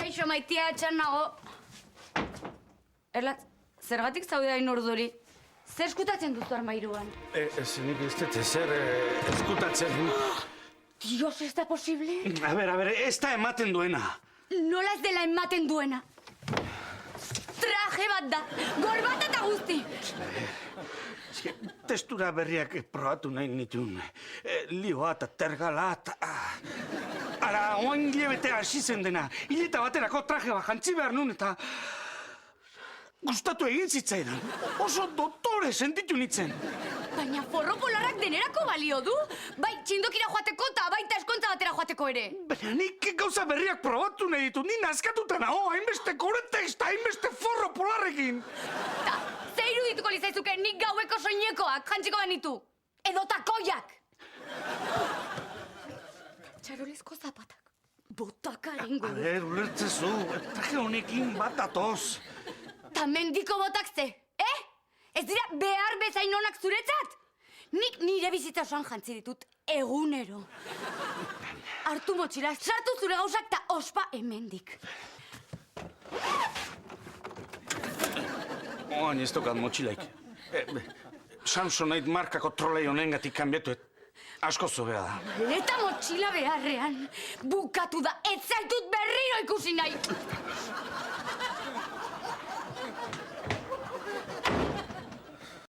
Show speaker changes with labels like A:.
A: Kaixo, maitia etxan nago. Erlatz, zergatik zaude hain urduri? Zer eskutatzen duzu armairuan?
B: Nik ez dut ezer eskutatzen.
A: Dios, ez da posible?
B: A ber, ez da ematen duena.
A: Nola ez dela ematen duena? Traje bat da, gorbata eta guzti.
B: Testura berriak probatu nahi nituen. Lioa eta tergala eta... Ara, oain hilebetea hasi zen dena. Hileta baterako traje bat jantzi behar nun eta... Gustatu egin zitzaidan. Oso doktore sentitu nintzen.
A: Baina forro polarrak denerako balio du. Bai txindokira joateko eta baita eskontza batera joateko ere.
B: Baina nik gauza berriak probatu nahi ditut. Ni nazkatuta nago, hainbeste koretex eta hainbeste forro polarrekin.
A: Ta, ze irudituko lizaizuke nik gaueko soinekoak jantziko banitu. Edo takoiak. Txarolezko zapatak. Botakaren
B: A ber, ulertzezu, traje honekin bat atoz.
A: Ta mendiko botak ze, Ez dira behar bezain onak zuretzat? Nik nire bizitza osoan jantzi ditut egunero. Hartu motxila, sartu zure gauzak ta ospa hemendik.
B: Oain ez dokat motxilaik. Samsonite markako trolei honengatik kanbiatu asko zobea da.
A: Eta motxila beharrean, bukatu da, ez zaitut berriro ikusi nahi.